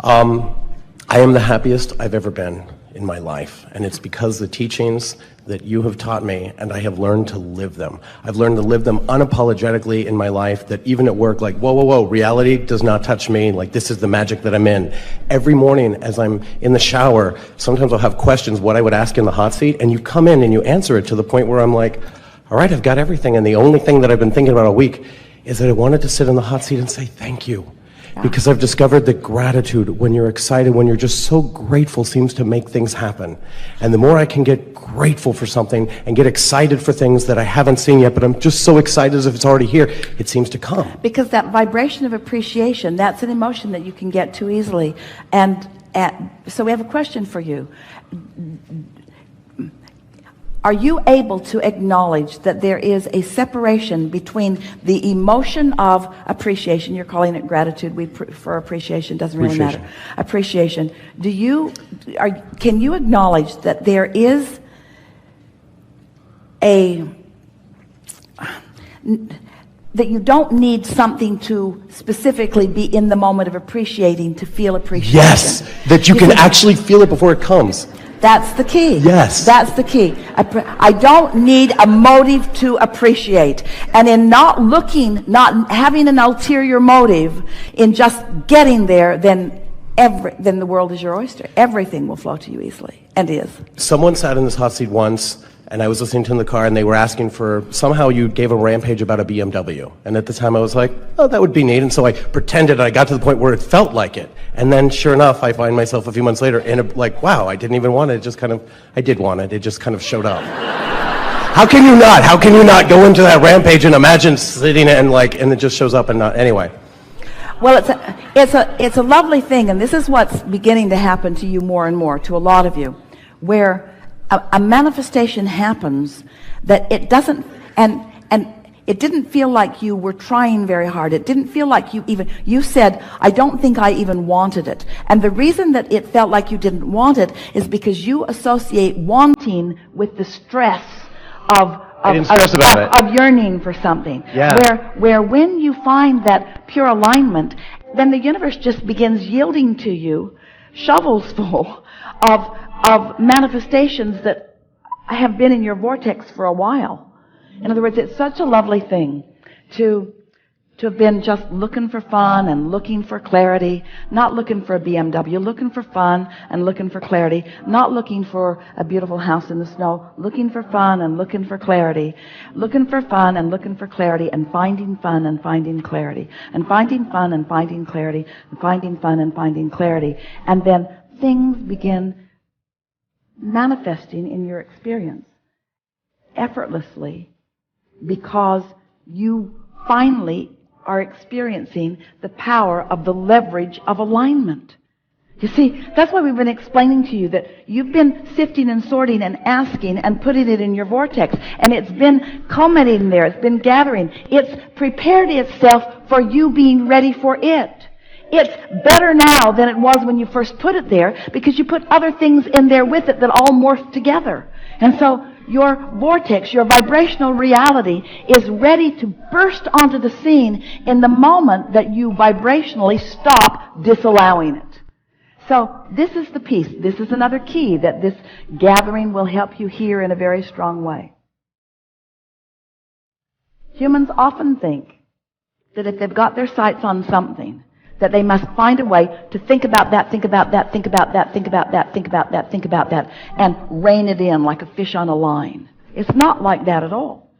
I am the happiest I've ever been in my life, and it's because the teachings that you have taught me, and I have learned to live them. I've learned to live them unapologetically in my life, that even at work, like, whoa, reality does not touch me, like, this is the magic that I'm in. Every morning as I'm in the shower, sometimes I'll have questions, what I would ask in the hot seat, and you come in and you answer it to the point where I'm like, all right, I've got everything, and the only thing that I've been thinking about all week is that I wanted to sit in the hot seat and say thank you. Because I've discovered that gratitude, when you're excited, when you're just so grateful, seems to make things happen. And the more I can get grateful for something and get excited for things that I haven't seen yet, but I'm just so excited as if it's already here, it seems to come. Because that vibration of appreciation, that's an emotion that you can get too easily. And so we have a question for you. Are you able to acknowledge that there is a separation between the emotion of appreciation? You're calling it gratitude. We prefer appreciation. Doesn't really matter. Appreciation. Can you acknowledge that there is that you don't need something to specifically be in the moment of appreciating to feel appreciation? Yes, that you can actually feel it before it comes. That's the key. Yes. That's the key. I don't need a motive to appreciate. And in not having an ulterior motive, in just getting there, then the world is your oyster. Everything will flow to you easily, and is. Someone sat in this hot seat once, and I was listening to in the car, and they were asking for, somehow you gave a rampage about a BMW. And at the time I was like, oh, that would be neat. And so I pretended, I got to the point where it felt like it. And then sure enough, I find myself a few months later in wow, I didn't even want it. I did want it. It just kind of showed up. How can you not? How can you not go into that rampage and imagine sitting and it just shows up and not, anyway. Well, it's a lovely thing, and this is what's beginning to happen to you more and more, to a lot of you, where a manifestation happens that it doesn't, and it didn't feel like you were trying very hard. It didn't feel like you said, I don't think I even wanted it. And the reason that it felt like you didn't want it is because you associate wanting with the stress of yearning for something. Yeah. Where when you find that pure alignment, then the universe just begins yielding to you shovels full of manifestations that have been in your vortex for a while. In other words, it's such a lovely thing to have been just looking for fun and looking for clarity, not looking for a BMW, looking for fun and looking for clarity, not looking for a beautiful house in the snow, looking for fun and looking for clarity, looking for fun and looking for clarity, and finding fun and finding clarity, and finding fun and finding clarity, and finding fun and finding clarity. And then things begin manifesting in your experience effortlessly, because you finally are experiencing the power of the leverage of alignment. You see, that's why we've been explaining to you that you've been sifting and sorting and asking and putting it in your vortex, and it's been culminating there, it's been gathering. It's prepared itself for you being ready for it. It's better now than it was when you first put it there, because you put other things in there with it that all morph together. And so your vortex, your vibrational reality, is ready to burst onto the scene in the moment that you vibrationally stop disallowing it. So this is the piece. This is another key that this gathering will help you hear in a very strong way. Humans often think that if they've got their sights on something, that they must find a way to think about that, think about that, think about that, think about that, think about that, think about that, and rein it in like a fish on a line. It's not like that at all.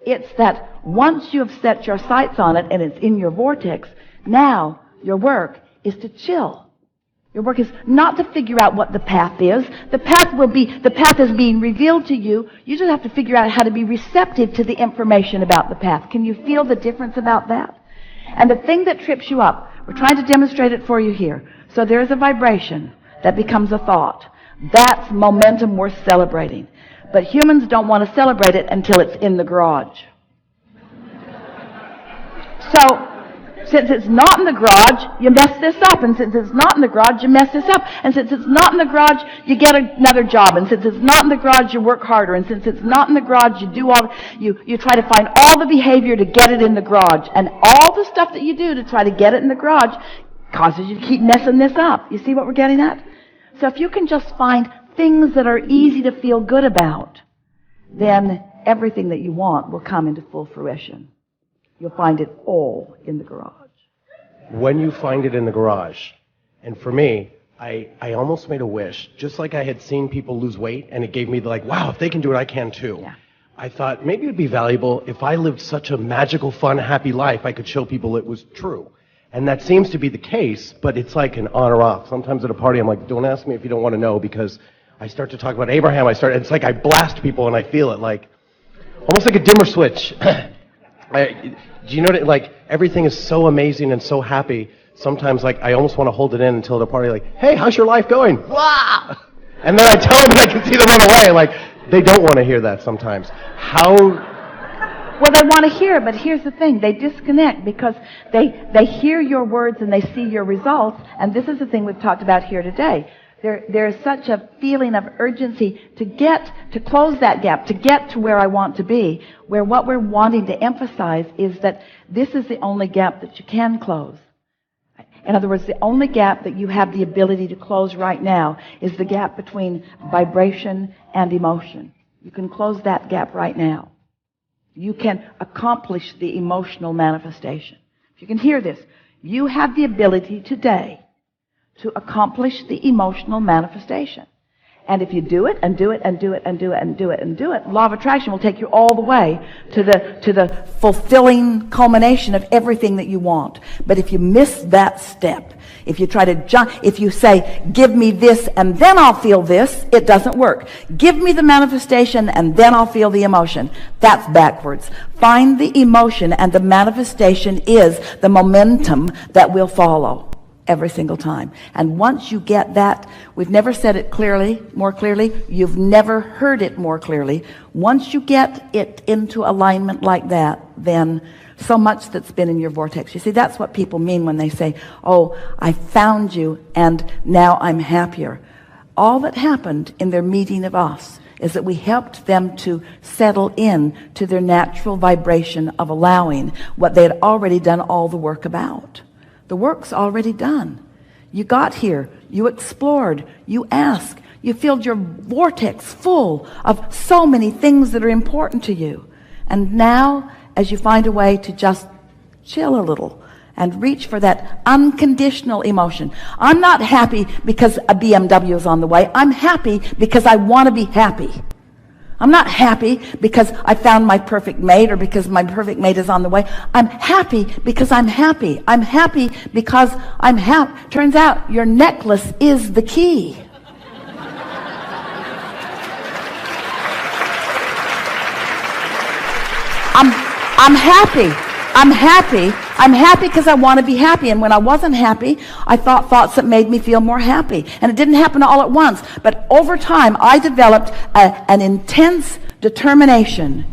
It's that once you have set your sights on it and it's in your vortex, now your work is to chill. Your work is not to figure out what the path is. The path is being revealed to you. You just have to figure out how to be receptive to the information about the path. Can you feel the difference about that? And the thing that trips you up, we're trying to demonstrate it for you here. So there is a vibration that becomes a thought. That's momentum worth celebrating. But humans don't want to celebrate it until it's in the garage. So, since it's not in the garage, you mess this up. And since it's not in the garage, you mess this up. And since it's not in the garage, you get another job. And since it's not in the garage, you work harder. And since it's not in the garage, you try to find all the behavior to get it in the garage. And all the stuff that you do to try to get it in the garage causes you to keep messing this up. You see what we're getting at? So if you can just find things that are easy to feel good about, then everything that you want will come into full fruition. You'll find it all in the garage. When you find it in the garage, and for me, I almost made a wish, just like I had seen people lose weight, and it gave me like, wow, if they can do it, I can too. Yeah. I thought maybe it would be valuable if I lived such a magical, fun, happy life, I could show people it was true. And that seems to be the case, but it's like an on or off. Sometimes at a party, I'm like, don't ask me if you don't want to know, because I start to talk about Abraham. It's like I blast people and I feel it, like almost like a dimmer switch. Do you know that, like, everything is so amazing and so happy, sometimes like I almost want to hold it in until the party, like, hey, how's your life going? Wow! And then I tell them and I can see them run away. Like, they don't want to hear that sometimes. How? Well, they want to hear it, but here's the thing. They disconnect because they hear your words and they see your results, and this is the thing we've talked about here today. There's such a feeling of urgency to close that gap, to get to where I want to be, where what we're wanting to emphasize is that this is the only gap that you can close. In other words, the only gap that you have the ability to close right now is the gap between vibration and emotion. You can close that gap right now. You can accomplish the emotional manifestation. If you can hear this, you have the ability today to accomplish the emotional manifestation. And if you do it and do it and do it and do it and do it and do it, law of attraction will take you all the way to the fulfilling culmination of everything that you want. But if you miss that step, if you try to jump, if you say, give me this and then I'll feel this, it doesn't work. Give me the manifestation and then I'll feel the emotion. That's backwards. Find the emotion, and the manifestation is the momentum that will follow every single time. And once you get that, we've never said it more clearly, you've never heard it more clearly. Once you get it into alignment like that, then so much that's been in your vortex. You see, that's what people mean when they say, oh, I found you and now I'm happier. All that happened in their meeting of us is that we helped them to settle in to their natural vibration of allowing what they had already done all the work about. The work's already done. You got here, you explored, you asked, you filled your vortex full of so many things that are important to you. And now, as you find a way to just chill a little and reach for that unconditional emotion. I'm not happy because a BMW is on the way. I'm happy because I want to be happy. I'm not happy because I found my perfect mate or because my perfect mate is on the way. I'm happy because I'm happy. I'm happy because I'm happy. Turns out your necklace is the key. I'm happy. I'm happy. I'm happy because I want to be happy. And when I wasn't happy, I thought thoughts that made me feel more happy. And it didn't happen all at once. But over time, I developed an intense determination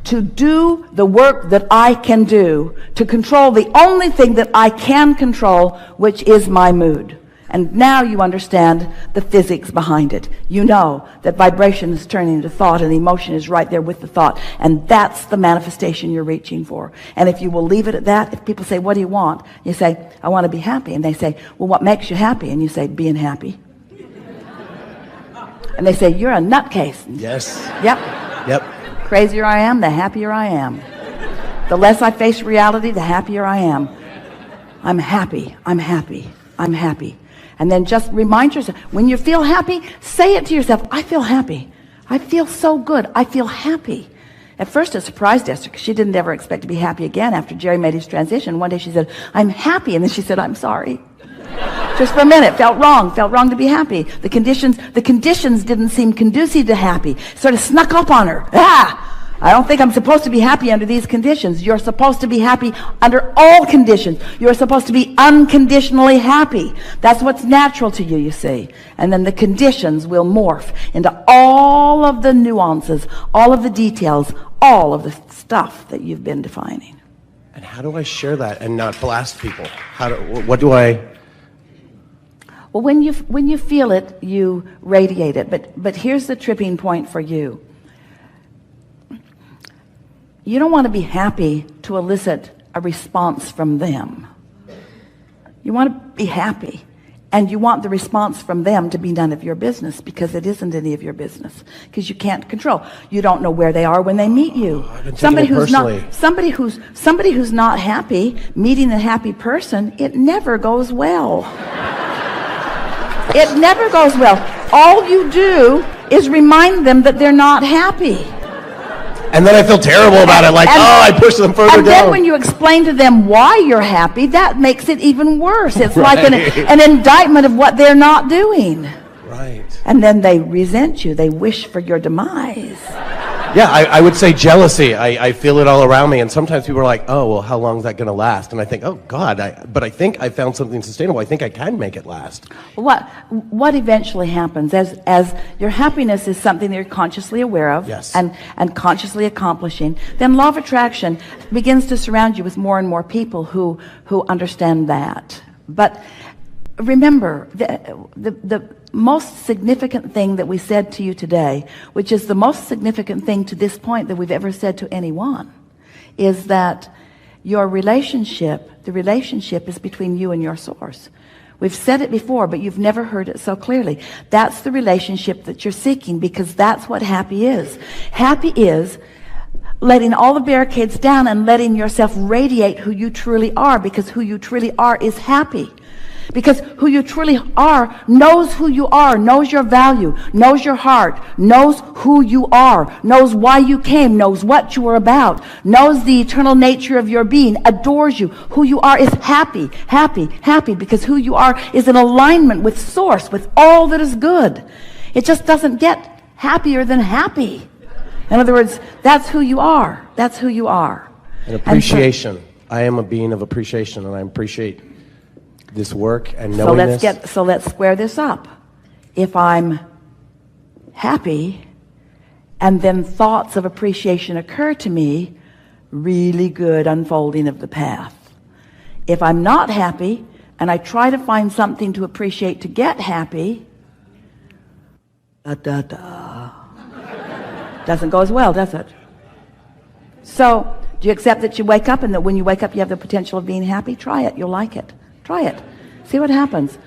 to do the work that I can do, to control the only thing that I can control, which is my mood. And now you understand the physics behind it. You know that vibration is turning into thought and emotion is right there with the thought. And that's the manifestation you're reaching for. And if you will leave it at that, if people say, what do you want? You say, I want to be happy. And they say, well, what makes you happy? And you say, being happy. And they say, you're a nutcase. Yes. Yep. Crazier I am, the happier I am. The less I face reality, the happier I am. I'm happy. I'm happy. I'm happy. And then just remind yourself, when you feel happy, say it to yourself, I feel happy. I feel so good. I feel happy. At first it surprised Esther because she didn't ever expect to be happy again after Jerry made his transition. One day she said, I'm happy. And then she said, I'm sorry. Just for a minute, felt wrong to be happy. The conditions didn't seem conducive to happy. Sort of snuck up on her. I don't think I'm supposed to be happy under these conditions. You're supposed to be happy under all conditions. You're supposed to be unconditionally happy. That's what's natural to you, you see. And then the conditions will morph into all of the nuances, all of the details, all of the stuff that you've been defining. And how do I share that and not blast people? What do I... Well, when you feel it, you radiate it. But here's the tripping point for you. You don't want to be happy to elicit a response from them. You You want to be happy. And you want the response from them to be none of your business, because it isn't any of your business, because you can't control. You don't know where they are when they meet you. Somebody who's not happy, meeting a happy person, it never goes well. It never goes well. All you do is remind them that they're not happy. And then I feel terrible about it, like, I pushed them further down. And then when you explain to them why you're happy, that makes it even worse. It's like an indictment of what they're not doing. Right. And then they resent you. They wish for your demise. Yeah, I would say jealousy. I feel it all around me. And sometimes people are like, oh, well, how long is that going to last? And I think, oh, God, but I think I found something sustainable. I think I can make it last. What eventually happens as your happiness is something that you're consciously aware of, yes, and consciously accomplishing, then law of attraction begins to surround you with more and more people who understand that. But remember, the most significant thing that we said to you today, which is the most significant thing to this point that we've ever said to anyone, is that your relationship, the relationship is between you and your source. We've said it before, but you've never heard it so clearly. That's the relationship that you're seeking, because that's what happy is. Happy is letting all the barricades down and letting yourself radiate who you truly are, because who you truly are is happy. Because who you truly are knows who you are, knows your value, knows your heart, knows who you are, knows why you came, knows what you are about, knows the eternal nature of your being, adores you. Who you are is happy, happy, happy, because who you are is in alignment with source, with all that is good. It just doesn't get happier than happy. In other words, that's who you are. That's who you are. And appreciation. I am a being of appreciation, and I appreciate this work and knowing this. So let's square this up. If I'm happy and then thoughts of appreciation occur to me, really good unfolding of the path. If I'm not happy and I try to find something to appreciate to get happy, doesn't go as well, does it? So do you accept that you wake up, and that when you wake up you have the potential of being happy? Try it. You'll like it. Try it. See what happens.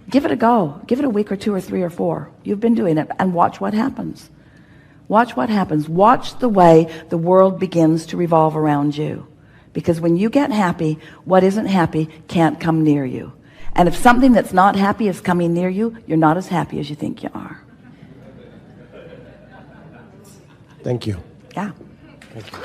Give it a go. Give it a week or 2 or 3 or 4. You've been doing it, and watch what happens. Watch what happens. Watch the way the world begins to revolve around you. Because when you get happy, what isn't happy can't come near you. And if something that's not happy is coming near you, you're not as happy as you think you are. Thank you. Yeah. Thank you.